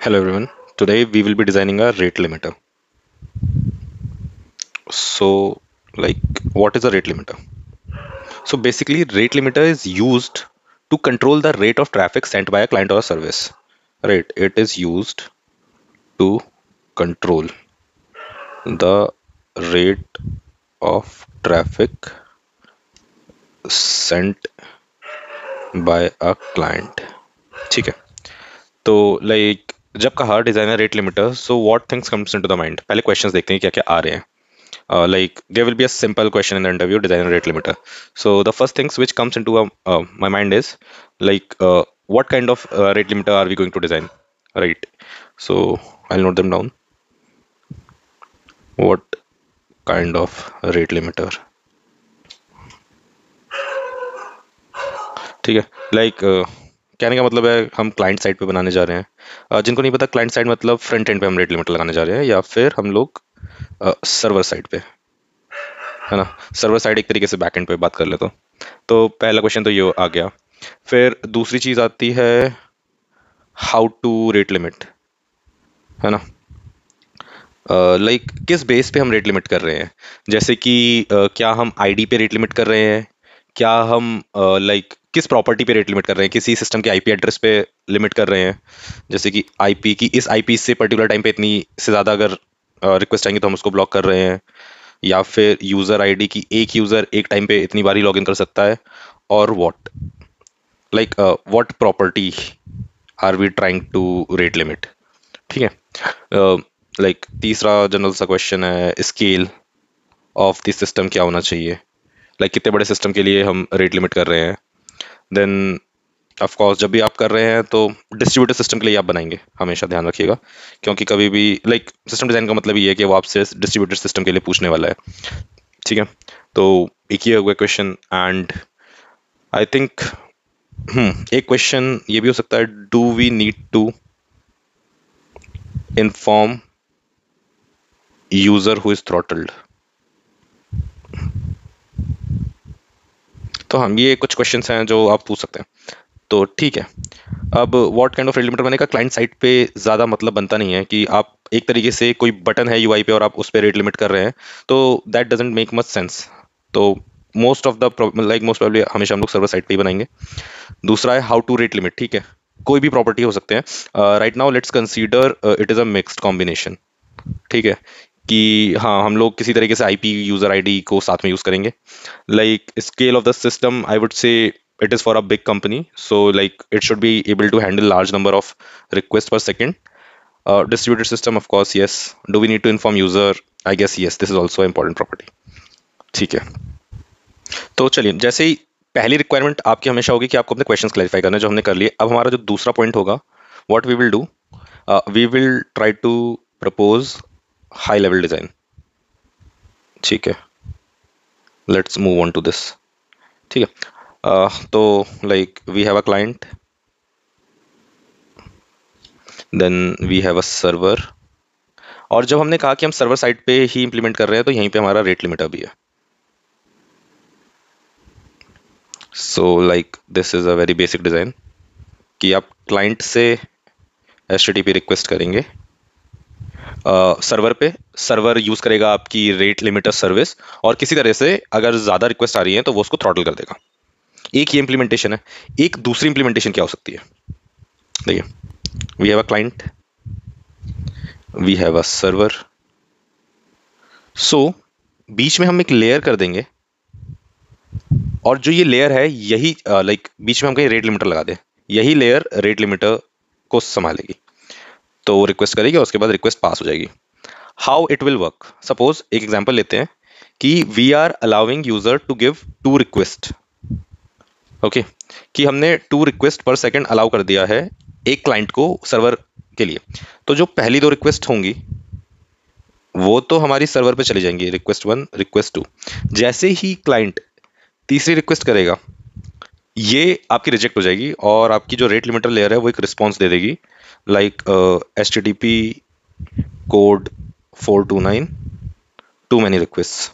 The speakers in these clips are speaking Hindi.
Hello everyone. Today we will be designing a rate limiter. So, like, what is a rate limiter? So basically, rate limiter is used to control the rate of traffic sent by a client or a service. Right? It is used to control the rate of traffic sent by a client. ठीक है. तो लाइक जब कहा designer rate limiter, so what things comes into the mind. पहले क्वेश्चंस देखते हैं क्या क्या आ रहे हैं. Like there will be a simple question in the interview design a rate limiter. So the first things which comes into my mind is like what kind of rate limiter are we going to design, right? So I'll note them down. What kind of rate limiter? ठीक है. लाइक कहने का मतलब है हम क्लाइंट साइड पे बनाने जा रहे हैं. जिनको नहीं पता, क्लाइंट साइड मतलब फ्रंट एंड पे हम रेट लिमिटर लगाने जा रहे हैं, या फिर हम लोग सर्वर साइड पे, है ना. सर्वर साइड एक तरीके से बैक एंड पे बात कर ले तो पहला क्वेश्चन तो ये आ गया. फिर दूसरी चीज आती है हाउ टू रेट लिमिट, है ना. लाइक किस बेस पे हम रेट लिमिट कर रहे हैं. जैसे कि क्या हम आईडी पे रेट लिमिट कर रहे हैं, क्या हम लाइक किस प्रॉपर्टी पे रेट लिमिट कर रहे हैं, किसी सिस्टम के आईपी एड्रेस पे लिमिट कर रहे हैं. जैसे कि आईपी की इस आईपी से पर्टिकुलर टाइम पे इतनी से ज़्यादा अगर रिक्वेस्ट आएंगे तो हम उसको ब्लॉक कर रहे हैं. या फिर यूज़र आईडी की एक यूज़र एक टाइम पे इतनी बार ही लॉगिन कर सकता है. और what like what property are we trying to rate limit. ठीक है. लाइक तीसरा जनरल सा क्वेश्चन है स्केल ऑफ द सिस्टम क्या होना चाहिए. लाइक कितने बड़े सिस्टम के लिए हम रेट लिमिट कर रहे हैं. देन ऑफ कोर्स जब भी आप कर रहे हैं तो डिस्ट्रीब्यूटेड सिस्टम के लिए आप बनाएंगे, हमेशा ध्यान रखिएगा. क्योंकि कभी भी लाइक सिस्टम डिज़ाइन का मतलब ये है कि वो आपसे डिस्ट्रीब्यूटेड सिस्टम के लिए पूछने वाला है. ठीक है. तो एक ही हो गया क्वेश्चन. एंड आई थिंक एक क्वेश्चन ये भी हो सकता है, do we need to inform user who is throttled. तो हम ये कुछ क्वेश्चंस हैं जो आप पूछ सकते हैं. तो ठीक है. अब what kind of rate limiter बनेगा. क्लाइंट साइड पे ज़्यादा मतलब बनता नहीं है कि आप एक तरीके से कोई बटन है यूआई पे और आप उस पर रेट लिमिट कर रहे हैं, तो that doesn't make much sense. तो most of the most probably हमेशा हम लोग सर्वर साइड पे ही बनाएंगे. दूसरा है हाउ टू रेट लिमिट. ठीक है. कोई भी प्रॉपर्टी हो सकते हैं. Right now let's consider it is a mixed combination. ठीक है. कि हाँ हम लोग किसी तरीके से आईपी यूजर आईडी को साथ में यूज करेंगे. Like scale of the system I would say it is for a big company, so like it should be able to handle large number of requests per second. Distributed system, of course, yes. Do we need to inform user? I guess yes, this is also an important property. ठीक है. तो चलिए, जैसे ही पहली रिक्वायरमेंट आपकी हमेशा होगी कि आपको अपने क्वेश्चंस क्लैरिफाई करना है, जो हमने कर लिए. अब हमारा जो दूसरा पॉइंट होगा, what we will do, we will try to propose high level design. ठीक है. Let's move on to this. ठीक है. तो like we have a client, then we have a server. और जब हमने कहा कि हम सर्वर साइड पे ही इंप्लीमेंट कर रहे हैं, तो यहीं पे हमारा रेट लिमिटर भी है. So like this is a very basic design कि आप क्लाइंट से HTTP रिक्वेस्ट करेंगे सर्वर पे. सर्वर यूज करेगा आपकी रेट लिमिटर सर्विस, और किसी तरह से अगर ज़्यादा रिक्वेस्ट आ रही है तो वो उसको थ्रॉटल कर देगा. एक ये इंप्लीमेंटेशन है. एक दूसरी इंप्लीमेंटेशन क्या हो सकती है. देखिए, we have a client, we have a server. So बीच में हम एक लेयर कर देंगे, और जो ये लेयर है यही लाइक बीच में हम कहीं रेट लिमिटर लगा दें, यही लेयर रेट लिमिटर को संभालेगी. तो वो रिक्वेस्ट करेगी और उसके बाद रिक्वेस्ट पास हो जाएगी. How it will work. Suppose एक एग्जांपल लेते हैं कि we are allowing user to give 2 request. Okay. कि हमने 2 रिक्वेस्ट पर सेकेंड अलाउ कर दिया है एक क्लाइंट को सर्वर के लिए. तो जो पहली 2 रिक्वेस्ट होंगी वो तो हमारी सर्वर पे चली जाएंगी, रिक्वेस्ट 1 रिक्वेस्ट 2. जैसे ही क्लाइंट तीसरी रिक्वेस्ट करेगा, ये आपकी रिजेक्ट हो जाएगी, और आपकी जो रेट लिमिटर लेयर है वो एक रिस्पॉन्स दे देगी, like HTTP code 429 too many request.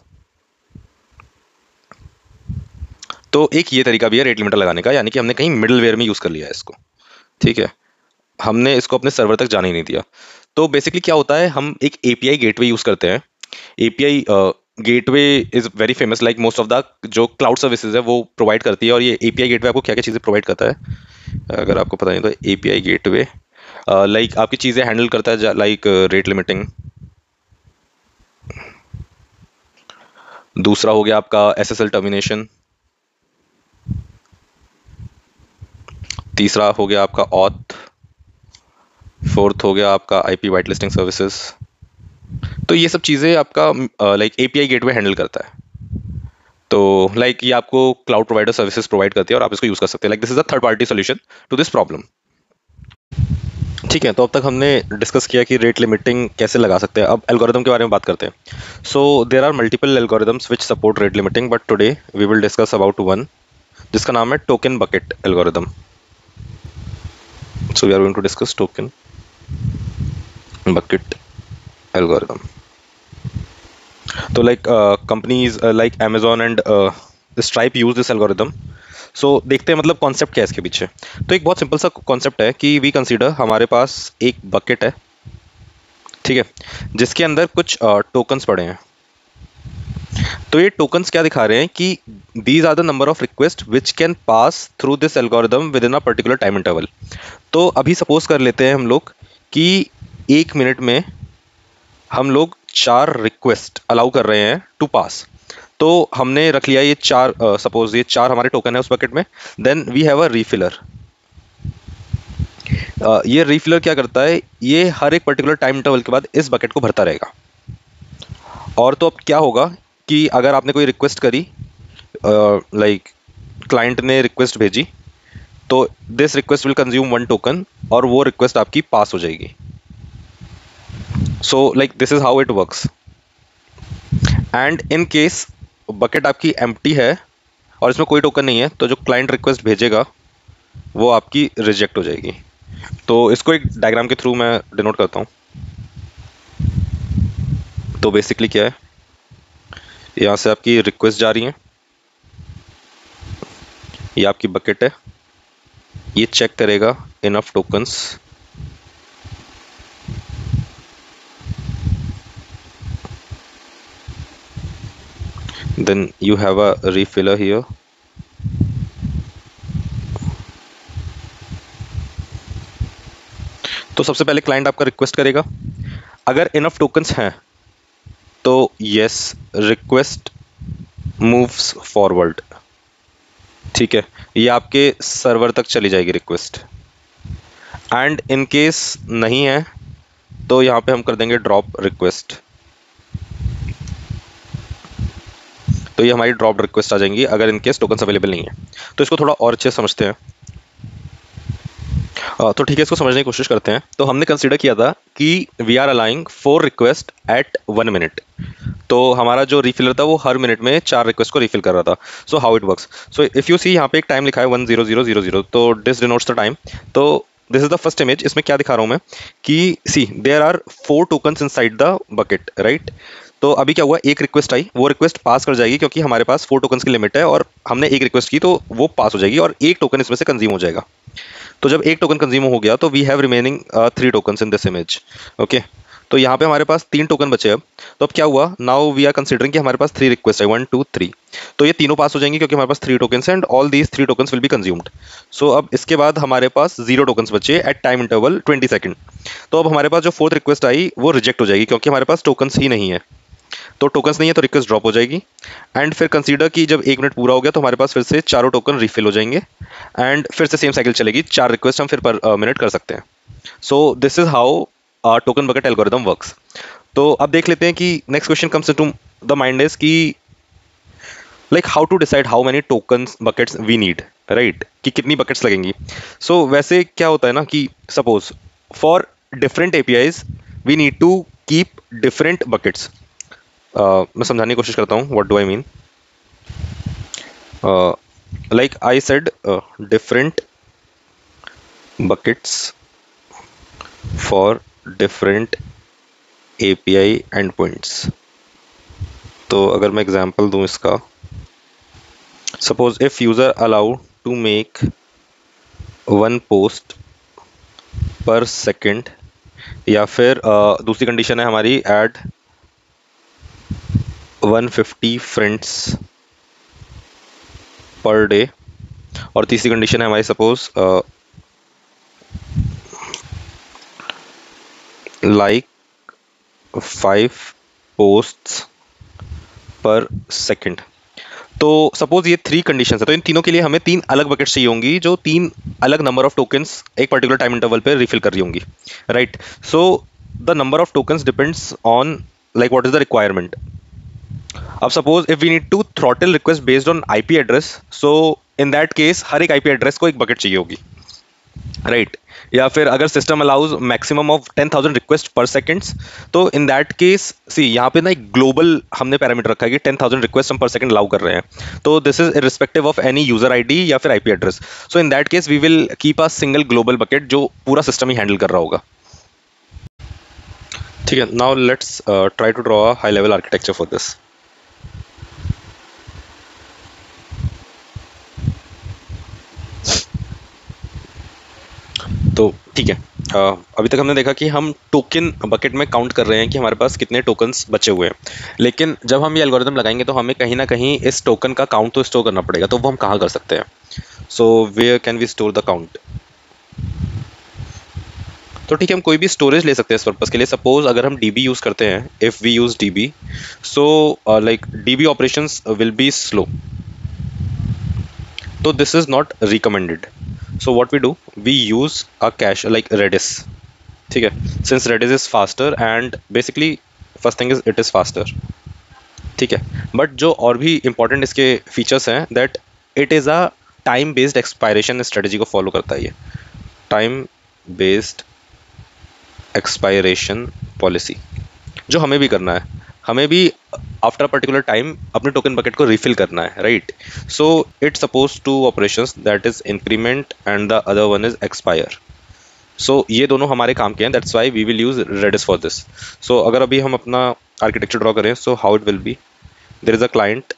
तो एक ये तरीका भी है रेट लिमिटर लगाने का, यानी कि हमने कहीं मिडल वेयर में यूज कर लिया है इसको. ठीक है. हमने इसको अपने सर्वर तक जाने ही नहीं दिया। तो बेसिकली क्या होता है, हम एक एपीआई गेटवे यूज करते हैं। API gateway is very famous, like most of the जो क्लाउड सर्विसेज है वो प्रोवाइड करती है। और ये एपीआई गेटवे आपको क्या क्या चीज़ें प्रोवाइड करता है, अगर आपको पता नहीं तो एपीआई गेटवे लाइक आपकी चीज़ें हैंडल करता है, लाइक रेट लिमिटिंग। दूसरा हो गया आपका एसएसएल टर्मिनेशन। तीसरा हो गया आपका ऑथ। फोर्थ हो गया आपका आईपी वाइट लिस्टिंग सर्विसेज। तो ये सब चीज़ें आपका लाइक एपीआई गेटवे हैंडल करता है। तो लाइक ये आपको क्लाउड प्रोवाइडर सर्विसेज प्रोवाइड करती है और आप इसको यूज़ कर सकते हैं। Like this is a third party solution to this problem. ठीक है, तो अब तक हमने डिस्कस किया कि रेट लिमिटिंग कैसे लगा सकते हैं। अब एल्गोरिदम के बारे में बात करते हैं। So there are multiple algorithms which support rate limiting, but today we will discuss about one जिसका नाम है token bucket algorithm. So we are going to discuss token bucket algorithm. तो like companies like Amazon and Stripe use this algorithm. So देखते हैं मतलब कॉन्सेप्ट क्या है इसके पीछे। तो एक बहुत सिंपल सा कॉन्सेप्ट है कि वी कंसीडर हमारे पास एक बकेट है, ठीक है, जिसके अंदर कुछ टोकन्स पड़े हैं। तो ये टोकन्स क्या दिखा रहे हैं कि these are the number of request which can pass through this algorithm within a particular time interval. तो अभी सपोज कर लेते हैं हम लोग कि 1 मिनट में हम लोग 4 रिक्वेस्ट अलाउ कर रहे हैं टू पास। तो हमने रख लिया ये 4, सपोज ये 4 हमारे टोकन है उस बकेट में। Then we have a refiller. ये रीफिलर क्या करता है, ये हर एक पर्टिकुलर टाइम इंटरवल के बाद इस बकेट को भरता रहेगा। और तो अब क्या होगा कि अगर आपने कोई रिक्वेस्ट करी, लाइक क्लाइंट ने रिक्वेस्ट भेजी, तो this request will consume 1 token और वो रिक्वेस्ट आपकी पास हो जाएगी। So like this is how it works. And in case bucket आपकी एम्प्टी है और इसमें कोई टोकन नहीं है, तो जो क्लाइंट रिक्वेस्ट भेजेगा वो आपकी रिजेक्ट हो जाएगी। तो इसको एक डायग्राम के थ्रू मैं डिनोट करता हूँ। तो बेसिकली क्या है, यहाँ से आपकी रिक्वेस्ट जा रही है, ये आपकी बकेट है, ये चेक करेगा enough tokens, then you have a refiller here। तो सबसे पहले क्लाइंट आपका रिक्वेस्ट करेगा, अगर इनफ टोकन्स हैं तो यस, रिक्वेस्ट मूव्स फॉरवर्ड, ठीक है, ये आपके सर्वर तक चली जाएगी रिक्वेस्ट। एंड इन केस नहीं है तो यहाँ पे हम कर देंगे ड्रॉप रिक्वेस्ट। तो ये हमारी ड्रॉप रिक्वेस्ट आ जाएंगी अगर इन केस टोकन्स अवेलेबल नहीं है। तो इसको थोड़ा और अच्छे से समझते हैं। तो ठीक है, इसको समझने की कोशिश करते हैं। तो हमने कंसीडर किया था कि we are allowing 4 request at 1 minute. तो हमारा जो रिफिलर था वो हर मिनट में 4 रिक्वेस्ट को रिफिल कर रहा था। So how it works, so if you see यहाँ पे एक टाइम लिखा है 10000, तो दिस डिनोट्स द टाइम। तो this is the first image. इसमें क्या दिखा रहा हूँ मैं कि see there are 4 tokens inside the bucket, right. तो अभी क्या हुआ, एक रिक्वेस्ट आई, वो रिक्वेस्ट पास कर जाएगी क्योंकि हमारे पास 4 टोकन्स की लिमिट है और हमने एक रिक्वेस्ट की तो वो पास हो जाएगी और एक टोकन इसमें से कंज्यूम हो जाएगा। तो जब एक टोकन कंज्यूम हो गया तो we have remaining 3 tokens in this image, okay. तो यहाँ पे हमारे पास 3 टोकन बचे अब। तो अब क्या हुआ, नाउ वी आर कंसीडरिंग कि हमारे पास 3 रिक्वेस्ट है, 1 2 3। तो ये तीनों पास हो जाएंगी क्योंकि हमारे पास 3 tokens and all these 3 tokens will be consumed. So अब इसके बाद हमारे पास 0 टोकन्स बचे एट टाइम इंटरवल 20 सेकंड। तो अब हमारे पास जो 4th रिक्वेस्ट आई वो रिजेक्ट हो जाएगी क्योंकि हमारे पास टोकन्स ही नहीं है। तो टोकन्स नहीं है तो रिक्वेस्ट ड्रॉप हो जाएगी। एंड फिर कंसीडर कि जब 1 मिनट पूरा हो गया तो हमारे पास फिर से चारों टोकन रिफिल हो जाएंगे एंड फिर से सेम साइकिल चलेगी, 4 रिक्वेस्ट हम फिर पर मिनट कर सकते हैं। So this is how token bucket algorithm works. तो अब देख लेते हैं कि next question comes into the mind is कि like how to decide how many tokens buckets we need, right, कि कितनी बकेट्स लगेंगी। सो वैसे क्या होता है ना कि suppose for different APIs we need to keep different buckets. मैं समझाने की कोशिश करता हूँ, what do I mean. Like I said different buckets for different API end points. तो अगर मैं एग्जांपल दूं इसका, suppose if user allow to make 1 post per second, या फिर दूसरी कंडीशन है हमारी ऐड 150 फ्रेंड्स पर डे, और तीसरी कंडीशन है हमारी सपोज लाइक 5 पोस्ट्स पर सेकंड। तो सपोज ये 3 कंडीशन है, तो इन तीनों के लिए हमें 3 अलग बकेट्स चाहिए होंगी जो 3 अलग नंबर ऑफ टोकन्स एक पर्टिकुलर टाइम इंटरवल पे रिफिल कर रही होंगी, right. So the number of tokens depends on like what is the requirement. अब suppose if we need to throttle request based on IP address, so in that case हर एक आईपी एड्रेस को एक बकेट चाहिए होगी, राइट। या फिर अगर system allows maximum of 10,000 request पर सेकेंड्स, तो इन दैट केस सी यहाँ पे ना एक ग्लोबल हमने पैरामीटर रखा है कि 10,000 रिक्वेस्ट हम पर सेकंड अलाउ कर रहे हैं, तो this is irrespective of any user ID या फिर IP address. So in that case we will keep a single global bucket जो पूरा सिस्टम ही हैंडल कर रहा होगा, ठीक है। Now let's try to draw a high level architecture for this. तो ठीक है, अभी तक हमने देखा कि हम टोकन बकेट में काउंट कर रहे हैं कि हमारे पास कितने टोकन्स बचे हुए हैं, लेकिन जब हम ये एल्गोरिदम लगाएंगे तो हमें कहीं ना कहीं इस टोकन का काउंट तो स्टोर करना पड़ेगा, तो वो हम कहाँ कर सकते हैं। So where can we store the count. तो ठीक है, हम कोई भी स्टोरेज ले सकते हैं इस पर्पस के लिए। सपोज अगर हम डीबी यूज करते हैं, if we use DB, so like DB operations will be slow, तो this is not recommended. So what we do, we use a cache like Redis, ठीक है, since Redis is faster and basically first thing is it is faster, ठीक है। बट जो और भी इंपॉर्टेंट इसके फीचर्स हैं that it is a time based expiration strategy को फॉलो करता है ये, टाइम बेस्ड एक्सपायरेशन पॉलिसी, जो हमें भी करना है। हमें भी आफ्टर पर्टिकुलर टाइम अपने टोकन बकेट को रिफिल करना है, right. So it supports two operations that is increment and the other one is expire. सो ये दोनों हमारे काम के हैं, that's why we will use Redis for this. So अगर अभी हम अपना आर्किटेक्चर ड्रॉ करें, so how it will be, there is a client,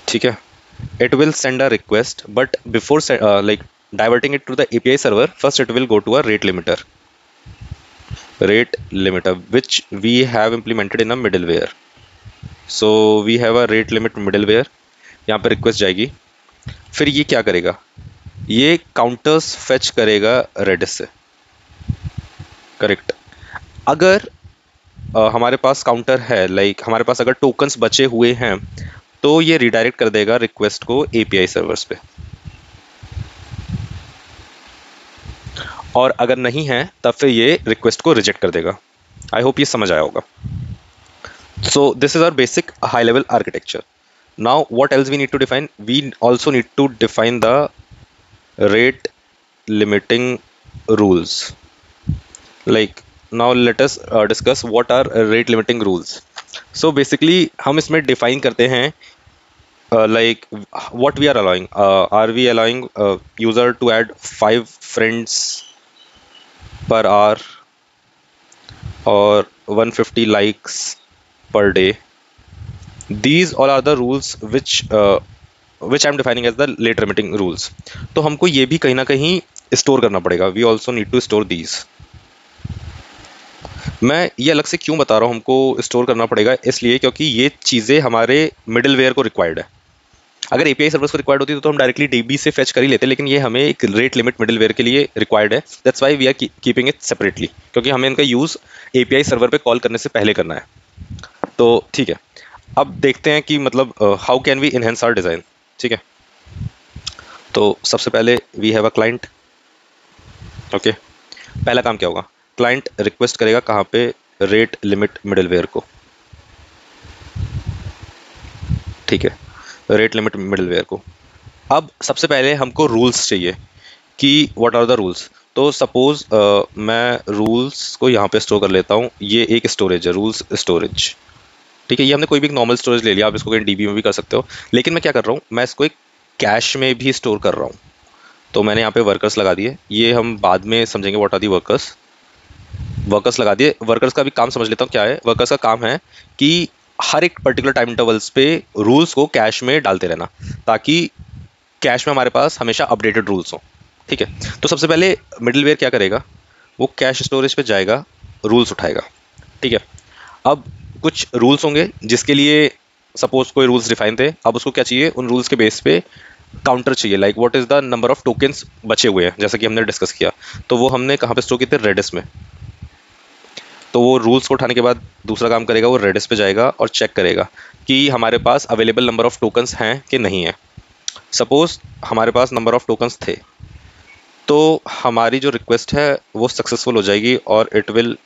ठीक है, it will send a request, but before like diverting it to the API server, first it will go to a rate limiter which we have implemented in a middleware. So we have a rate limit middleware, यहाँ पे रिक्वेस्ट जाएगी, फिर ये क्या करेगा, ये काउंटर्स फेच करेगा रेडिस से, करेक्ट। अगर हमारे पास काउंटर है, लाइक हमारे पास अगर टोकन्स बचे हुए हैं, तो ये रिडायरेक्ट कर देगा रिक्वेस्ट को एपीआई सर्वर्स पे, और अगर नहीं है तब फिर ये रिक्वेस्ट को रिजेक्ट कर देगा। आई होप ये समझ आया होगा। So this is our basic high level architecture. Now what else we need to define, we also need to define the rate limiting rules. Like now let us discuss what are rate limiting rules. So basically हम इसमें डिफाइन करते हैं like what we are allowing. Are we allowing user to add 5 friends per hour or 150 likes per day? These all are the rules which I'm defining as the rate limiting rules. तो हमको ये भी कहीं ना कहीं स्टोर करना पड़ेगा, we also need to store these. मैं ये अलग से क्यों बता रहा हूँ हमको स्टोर करना पड़ेगा, इसलिए क्योंकि ये चीज़ें हमारे मिडिलवेयर को रिक्वायर्ड है। अगर एपीआई सर्वर्स को रिक्वायर्ड होती तो हम डायरेक्टली डीबी से फेच कर ही लेते, लेकिन ये हमें एक रेट लिमिट मिडिलवेयर के लिए रिक्वायर्ड है, that's why we are keeping it separately, क्योंकि हमें इनका यूज़ एपीआई सर्वर पे कॉल करने से पहले करना है। तो ठीक है, अब देखते हैं कि मतलब how can we enhance our design, ठीक है। तो सबसे पहले we have a client, okay. पहला काम क्या होगा, क्लाइंट रिक्वेस्ट करेगा कहाँ पे, रेट लिमिट मिडिलवेयर को, ठीक है, रेट लिमिट मिडिलवेयर को। अब सबसे पहले हमको रूल्स चाहिए कि व्हाट आर द रूल्स। तो सपोज मैं रूल्स को यहाँ पे स्टोर कर लेता हूँ, ये एक स्टोरेज है, रूल्स स्टोरेज, ठीक है। ये हमने कोई भी एक नॉर्मल स्टोरेज ले लिया, आप इसको कहीं डीबी में भी कर सकते हो, लेकिन मैं क्या कर रहा हूँ, मैं इसको एक कैश में भी स्टोर कर रहा हूँ। तो मैंने यहाँ पे वर्कर्स लगा दिए, ये हम बाद में समझेंगे what are the workers. Workers लगा दिए, वर्कर्स का भी काम समझ लेता हूँ क्या है। वर्कर्स का काम है कि हर एक पर्टिकुलर टाइम इंटरवल्स पे रूल्स को कैश में डालते रहना, ताकि कैश में हमारे पास हमेशा अपडेटेड रूल्स हों, ठीक है, तो सबसे पहले मिडिलवेयर क्या करेगा, वो कैश स्टोरेज पे जाएगा, रूल्स उठाएगा। ठीक है, अब कुछ रूल्स होंगे जिसके लिए सपोज कोई रूल्स डिफाइन थे, अब उसको क्या चाहिए, उन रूल्स के बेस पे काउंटर चाहिए, like what is the number of tokens बचे हुए हैं, जैसा कि हमने डिस्कस किया। तो वो हमने कहाँ पे स्टोर किए थे, रेडिस में। तो वो रूल्स को उठाने के बाद दूसरा काम करेगा, वो रेडिस पे जाएगा और चेक करेगा कि हमारे पास अवेलेबल नंबर ऑफ टोकन्स हैं कि नहीं है। सपोज हमारे पास नंबर ऑफ टोकन्स थे, तो हमारी जो रिक्वेस्ट है वो सक्सेसफुल हो जाएगी और it will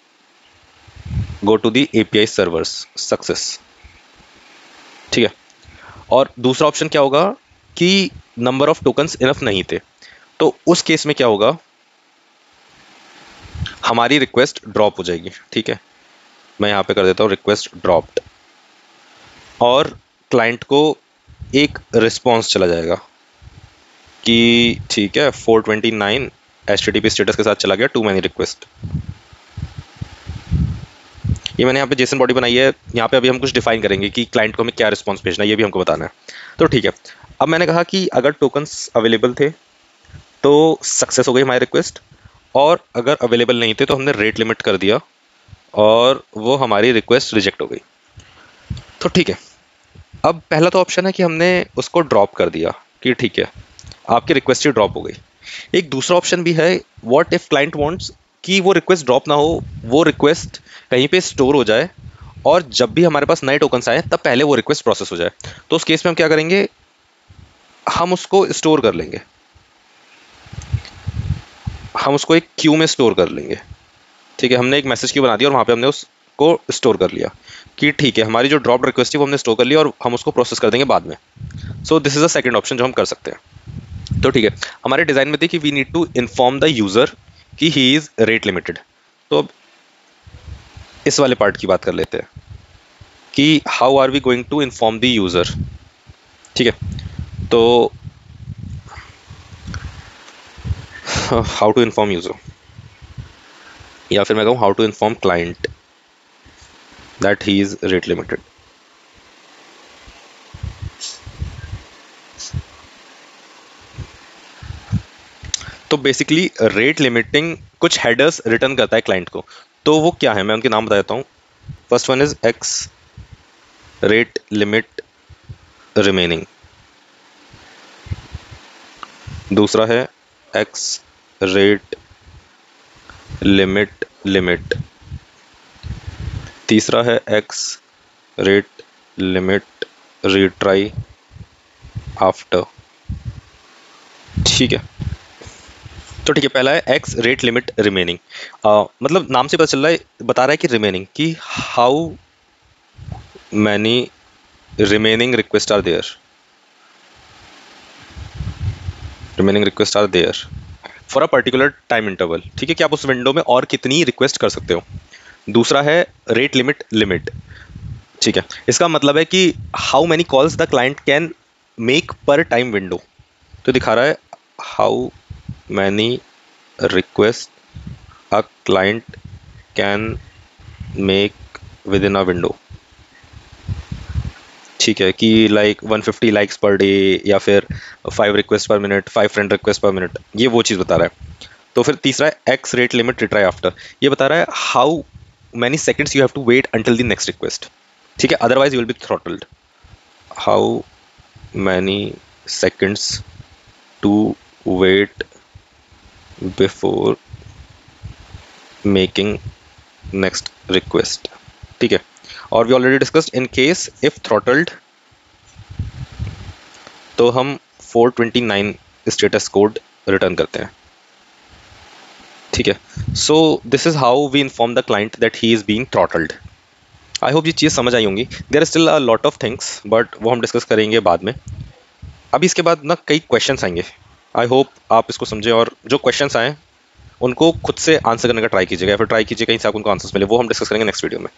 go to the API servers success. ठीक है, और दूसरा ऑप्शन क्या होगा कि नंबर ऑफ टोकन्स इनफ नहीं थे, तो उस केस में क्या होगा, हमारी रिक्वेस्ट ड्रॉप हो जाएगी। ठीक है, मैं यहाँ पे कर देता हूँ रिक्वेस्ट ड्रॉप्ड, और क्लाइंट को एक रिस्पॉन्स चला जाएगा कि ठीक है 429 HTTP स्टेटस के साथ चला गया, टू मैनी रिक्वेस्ट। ये मैंने यहाँ पे जेसन बॉडी बनाई है, यहाँ पे अभी हम कुछ डिफाइन करेंगे कि क्लाइंट को हमें क्या रिस्पॉन्स भेजना है, ये भी हमको बताना है। तो ठीक है, अब मैंने कहा कि अगर टोकन्स अवेलेबल थे तो सक्सेस हो गई हमारी रिक्वेस्ट, और अगर अवेलेबल नहीं थे तो हमने रेट लिमिट कर दिया और वो हमारी रिक्वेस्ट रिजेक्ट हो गई। तो ठीक है, अब पहला तो ऑप्शन है कि हमने उसको ड्रॉप कर दिया कि ठीक है आपकी रिक्वेस्ट ही ड्रॉप हो गई। एक दूसरा ऑप्शन भी है, व्हाट इफ क्लाइंट वांट्स कि वो रिक्वेस्ट ड्रॉप ना हो, वो रिक्वेस्ट कहीं पे स्टोर हो जाए, और जब भी हमारे पास नए टोकन्स आए तब पहले वो रिक्वेस्ट प्रोसेस हो जाए। तो उस केस में हम क्या करेंगे, हम उसको स्टोर कर लेंगे, हम उसको एक क्यू में स्टोर कर लेंगे। ठीक है, हमने एक मैसेज क्यू बना दिया और वहाँ पे हमने उसको स्टोर कर लिया कि ठीक है हमारी जो ड्रॉप रिक्वेस्ट थी वो हमने स्टोर कर लिया और हम उसको प्रोसेस कर देंगे बाद में। सो this is a second option जो हम कर सकते हैं। तो ठीक है, हमारे डिज़ाइन में थी कि we need to inform the user कि ही इज़ रेट लिमिटेड। तो अब इस वाले पार्ट की बात कर लेते हैं कि how are we going to inform the user. ठीक है, तो हाउ टू इन्फॉर्म यूज़र, या फिर मैं कहूँ how to inform client that he is rate limited. तो बेसिकली रेट लिमिटिंग कुछ हेडर्स रिटर्न करता है क्लाइंट को, तो वो क्या है मैं उनके नाम बता देता हूँ। First one is x rate limit remaining, दूसरा है एक्स रेट लिमिट लिमिट, तीसरा है x rate limit retry after. ठीक है, तो ठीक है, पहला है एक्स रेट लिमिट रिमेनिंग, मतलब नाम से पता चल रहा है, बता रहा है कि रिमेनिंग, कि how many remaining request are there, remaining request are there for a particular time interval. ठीक है, कि आप उस विंडो में और कितनी रिक्वेस्ट कर सकते हो। दूसरा है रेट लिमिट लिमिट। ठीक है, इसका मतलब है कि how many calls the client can make पर टाइम विंडो। तो दिखा रहा है how many request a client can make with in a window. ठीक है, कि लाइक 150 लाइक्स पर डे, या फिर 5 रिक्वेस्ट पर मिनट, 5 फ्रेंड रिक्वेस्ट पर मिनट, ये वो चीज़ बता रहा है। तो फिर तीसरा है x rate limit retry after, ये बता रहा है how many seconds you have to wait until the next request. ठीक है, otherwise you will be throttled. How many seconds to wait before making next request. ठीक है, और we already discussed in case if throttled, तो हम 429 स्टेटस कोड रिटर्न करते हैं। ठीक है, so this is how we inform the client that he is being throttled. I hope ये चीज़ समझ आई होंगी। There is still a lot of things but वो हम डिस्कस करेंगे बाद में। अभी इसके बाद ना कई क्वेश्चंस आएंगे, आई होप आप इसको समझें, और जो क्वेश्चंस आए उनको खुद से आंसर करने का ट्राई कीजिएगा, या फिर ट्राई कीजिए कहीं से आपको उनको आंसर्स मिले, वो हम डिस्कस करेंगे नेक्स्ट वीडियो में।